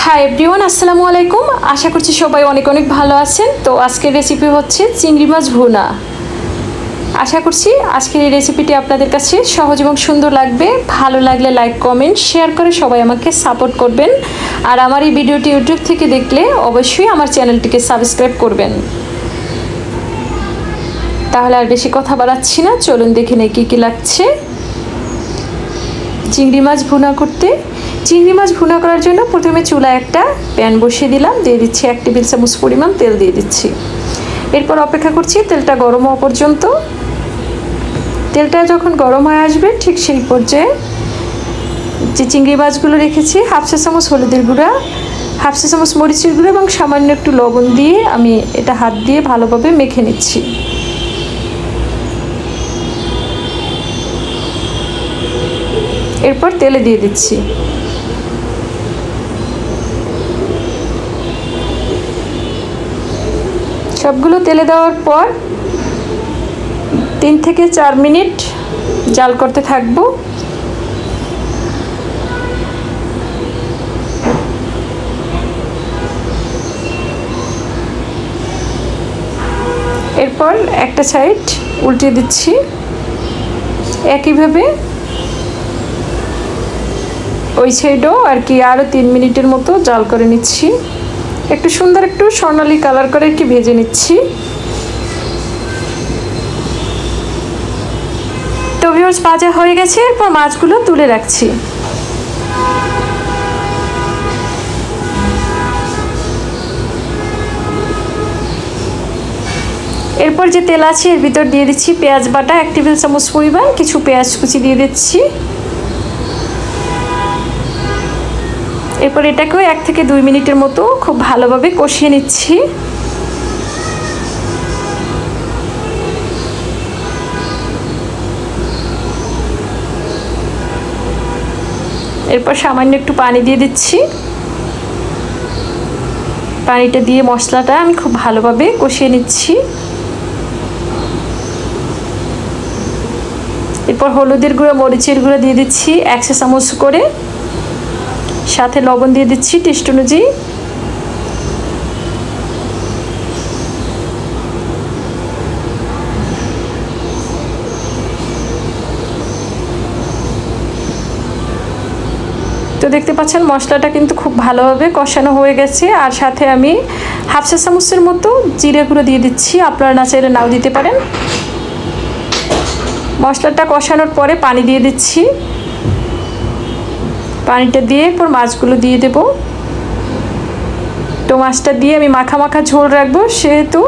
Hi everyone, আসসালামু আলাইকুম। আশা করছি সবাই অনেক অনেক ভালো আছেন। তো আজকের রেসিপি হচ্ছে চিংড়ি মাছ ভুনা। আশা করছি আজকের এই রেসিপিটি আপনাদের কাছে সহজ এবং সুন্দর লাগবে। ভালো লাগলে লাইক কমেন্ট শেয়ার করে সবাই আমাকে সাপোর্ট করবেন। আর আমার এই ভিডিওটি ইউটিউব থেকে দেখলে অবশ্যই আমার চ্যানেলটিকে সাবস্ক্রাইব করবেন। তাহলে আর বেশি কথা বাড়াচ্ছি না, চলুন দেখে নেই কী কী লাগছে চিংড়ি মাছ ভুনা করতে। চিংড়ি মাছ ভুনা করার জন্য প্রথমে চুলায় একটা প্যান বসিয়ে দিলাম, দিয়ে দিচ্ছি 1 টেবিল চামচ পরিমাণ তেল দিয়ে দিচ্ছি। এরপর অপেক্ষা করছি তেলটা গরম হওয়া পর্যন্ত। তেলটা যখন গরম হয়ে আসবে ঠিক সেই পর্যায়ে যে চিংড়ি মাছগুলো রেখেছি হাফ চা চামচ হলুদের গুঁড়া, হাফ চা চামচ মরিচের গুঁড়া এবং সামান্য একটু লবণ দিয়ে আমি এটা হাত দিয়ে ভালোভাবে মেখে নিচ্ছি। এরপর তেলে দিয়ে দিচ্ছি। সবগুলো তেলে দেওয়ার পর 3 থেকে 4 মিনিট জাল করতে থাকবো। এরপর একটা সাইড উল্টে দিচ্ছি। একইভাবে ওই সাইডও আর কি আরও 3 মিনিটের মতো জাল করে নিচ্ছি। একটু সুন্দর একটু স্বর্ণালী কালার করে কি ভেজে নিচ্ছি। তো ভিউয়ার্স, ভাজা হয়ে গেছে। এরপর মাছগুলো তুলে রাখছি। এরপর যে তেল আছে এর ভিতর দিয়ে দিচ্ছি পেঁয়াজ বাটা 1 টেবিল চামচ পরিমাণ, কিছু পেঁয়াজ কুচি দিয়ে দিচ্ছি। এরপর এটাকেও 1 থেকে 2 মিনিটের মতো খুব ভালোভাবে কষিয়ে নিচ্ছি। এরপর সামান্য একটু পানি দিয়ে দিচ্ছি। পানিটা দিয়ে মশলাটা আমি খুব ভালোভাবে কষিয়ে নিচ্ছি। এরপর হলুদের গুঁড়া মরিচের গুঁড়া দিয়ে দিচ্ছি 1 চা চামচ করে, সাথে লবণ দিয়ে দিচ্ছি টেস্ট অনুযায়ী। তো দেখতে পাচ্ছেন মশলাটা কিন্তু খুব ভালোভাবে কষানো হয়ে গেছে। আর সাথে আমি হাফ চা চামচের মতো জিরে গুঁড়ো দিয়ে দিচ্ছি, আপনারা না চাইলে নাও দিতে পারেন। মশলাটা কষানোর পরে পানি দিয়ে দিচ্ছি। পানিটা দিয়ে এরপর মাছগুলো দিয়ে দেব। তো মাছটা দিয়ে আমি মাখা মাখা ঝোল রাখবো, সেহেতু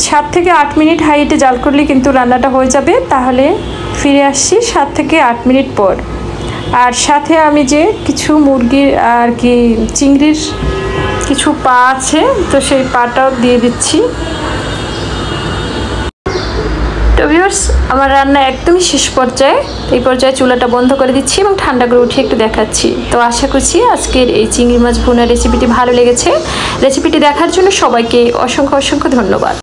7 থেকে 8 মিনিট হাই হিটে জাল করলে কিন্তু রান্নাটা হয়ে যাবে। তাহলে ফিরে আসছি 7 থেকে 8 মিনিট পর। আর সাথে আমি যে কিছু মুরগির আর কি চিংড়ির কিছু পা আছে, তো সেই পাটাও দিয়ে দিচ্ছি। তো ভিউয়ার্স, আমার রান্না একদমই শেষ পর্যায়ে। এই পর্যায়ে চুলাটা বন্ধ করে দিচ্ছি এবং ঠান্ডা করে উঠে একটু দেখাচ্ছি। তো আশা করছি আজকের এই চিংড়ি মাছ ভুনা রেসিপিটি ভালো লেগেছে। রেসিপিটি দেখার জন্য সবাইকে অসংখ্য অসংখ্য ধন্যবাদ।